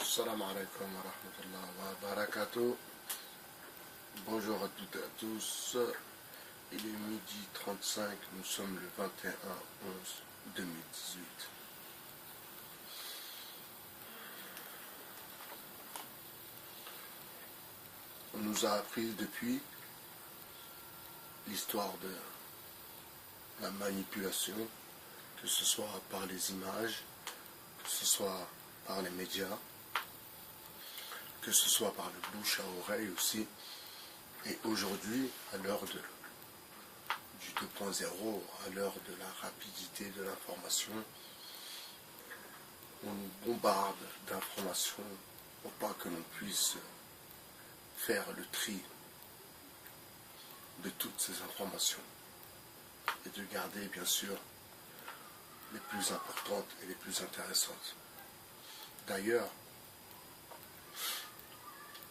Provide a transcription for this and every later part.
Salam alaikum wa rahmatullah wa barakatuh. Bonjour à toutes et à tous. Il est midi 35, nous sommes le 21/11/2018. On nous a appris depuis l'histoire de la manipulation, que ce soit par les images, que ce soit par les médias, que ce soit par le bouche à oreille aussi. Et aujourd'hui, à l'heure du 2.0, à l'heure de la rapidité de l'information, on nous bombarde d'informations pour pas que l'on puisse faire le tri de toutes ces informations et de garder bien sûr les plus importantes et les plus intéressantes. D'ailleurs,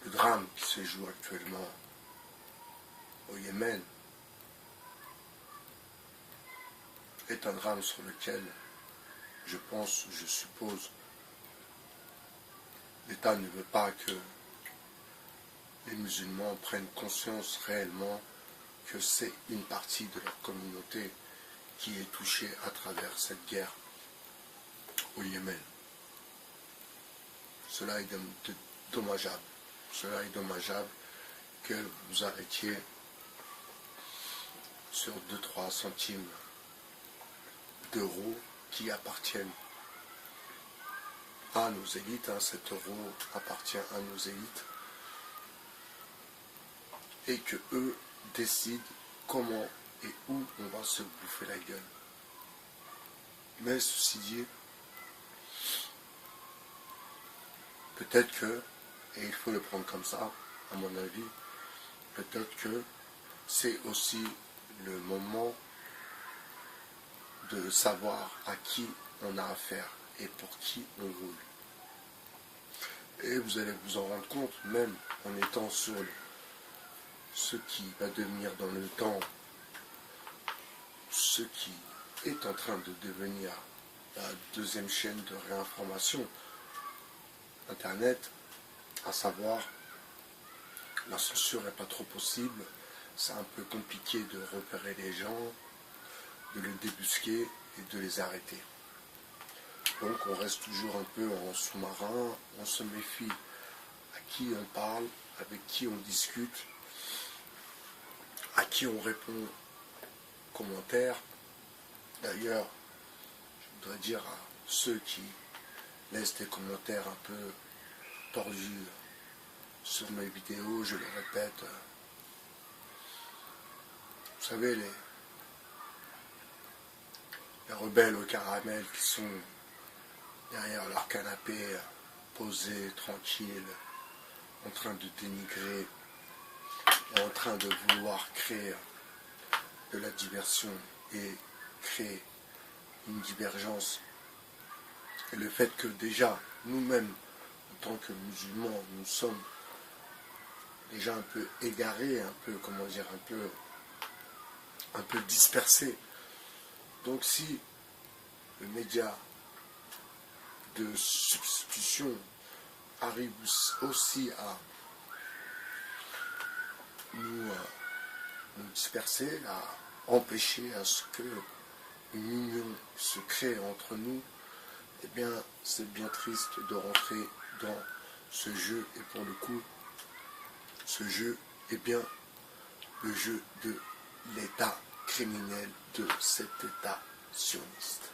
le drame qui se joue actuellement au Yémen est un drame sur lequel je suppose, l'État ne veut pas que les musulmans prennent conscience réellement que c'est une partie de leur communauté qui est touchée à travers cette guerre au Yémen. Cela est dommageable. Cela est dommageable que vous arrêtiez sur 2-3 centimes d'euros qui appartiennent à nos élites. Cet euro appartient à nos élites. Et que eux décident comment et où on va se bouffer la gueule. Mais ceci dit, peut-être que, et il faut le prendre comme ça, à mon avis, peut-être que c'est aussi le moment de savoir à qui on a affaire et pour qui on roule. Et vous allez vous en rendre compte, même en étant sur ce qui va devenir dans le temps, ce qui est en train de devenir la deuxième chaîne de réinformation, Internet, à savoir la censure n'est pas trop possible, c'est un peu compliqué de repérer les gens, de les débusquer et de les arrêter. Donc on reste toujours un peu en sous-marin, on se méfie à qui on parle, avec qui on discute, à qui on répond aux commentaires. D'ailleurs, je voudrais dire à ceux qui laissent des commentaires un peu tordus sur mes vidéos, je le répète, vous savez, les rebelles au caramel qui sont derrière leur canapé, posés, tranquilles, en train de dénigrer, et en train de vouloir créer de la diversion et créer une divergence. Et le fait que déjà, nous-mêmes, en tant que musulmans, nous sommes déjà un peu égarés, un peu, comment dire, un peu dispersés. Donc si le média de substitution arrive aussi à nous disperser, à empêcher à ce que une union se crée entre nous, eh bien c'est bien triste de rentrer dans ce jeu. Et pour le coup, ce jeu est bien le jeu de l'État criminel, de cet État sioniste.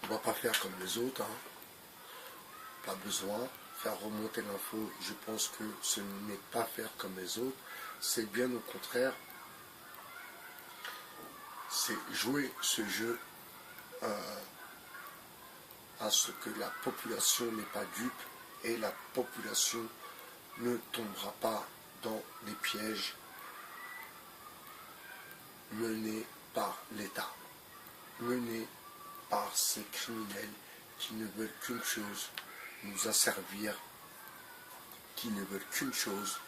On ne va pas faire comme les autres, pas besoin. Faire remonter l'info, je pense que ce n'est pas faire comme les autres, c'est bien au contraire, c'est jouer ce jeu à ce que la population n'est pas dupe et la population ne tombera pas dans les pièges menés par l'État, menés par ces criminels qui ne veulent qu'une chose, nous asservir, qui ne veulent qu'une chose,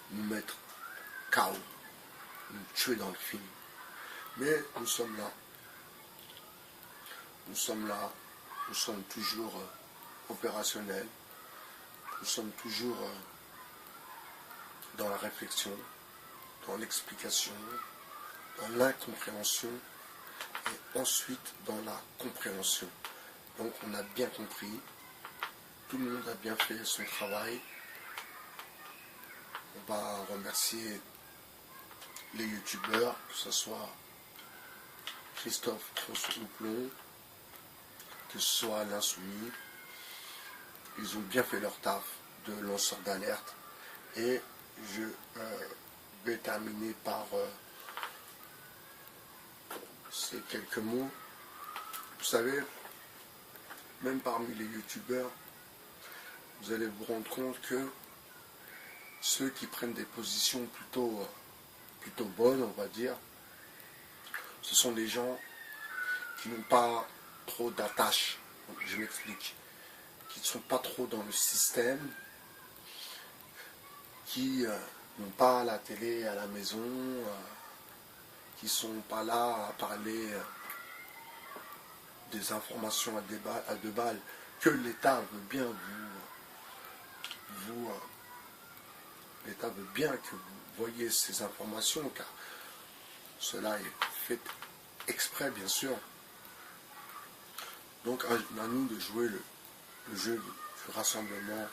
nous mettre KO, nous tuer dans le film. Mais nous sommes là nous sommes toujours opérationnels, nous sommes toujours dans la réflexion, dans l'explication, dans l'incompréhension et ensuite dans la compréhension. Donc on a bien compris, tout le monde a bien fait son travail. On va remercier les youtubeurs, que ce soit Christophe Houplon, que ce soit l'Insoumis. Ils ont bien fait leur taf de lanceur d'alerte. Et je vais terminer par ces quelques mots. Vous savez, même parmi les youtubeurs, vous allez vous rendre compte que ceux qui prennent des positions plutôt bonnes, on va dire, ce sont des gens qui n'ont pas trop d'attache. Je m'explique. Qui ne sont pas trop dans le système, qui n'ont pas la télé à la maison, qui ne sont pas là à parler des informations à deux balles, que l'État veut bien l'État veut bien que vous voyez ces informations, car cela est fait exprès, bien sûr. Donc à nous de jouer le jeu du rassemblement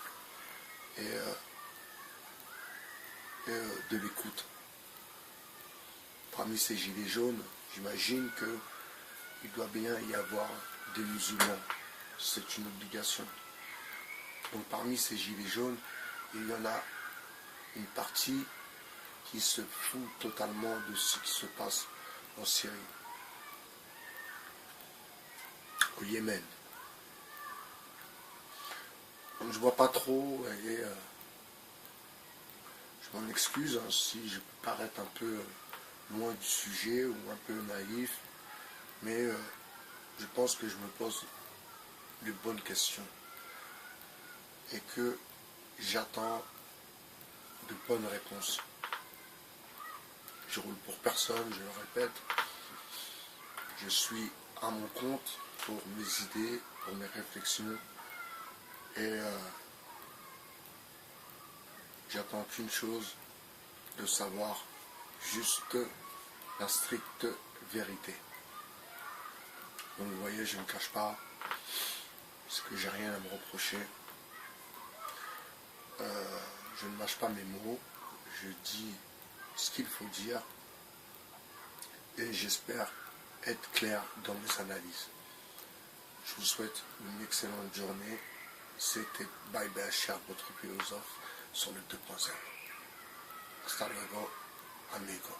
et de l'écoute. Parmi ces gilets jaunes, j'imagine qu'il doit bien y avoir des musulmans. C'est une obligation. Donc parmi ces gilets jaunes, il y en a une partie qui se fout totalement de ce qui se passe en Syrie, au Yémen. Donc je vois pas trop et je m'en excuse hein, si je peux paraître un peu loin du sujet ou un peu naïf, mais je pense que je me pose les bonnes questions et que j'attends de bonnes réponses. Je roule pour personne, je le répète. Je suis à mon compte pour mes idées, pour mes réflexions et j'attends qu'une chose, de savoir juste la stricte vérité. Donc vous voyez, je ne cache pas, parce que j'ai rien à me reprocher. Je ne mâche pas mes mots, je dis ce qu'il faut dire et j'espère être clair dans mes analyses. Je vous souhaite une excellente journée. C'était Bye Bye Cher, votre philosophe sur le 2.0. Hasta luego, amigo.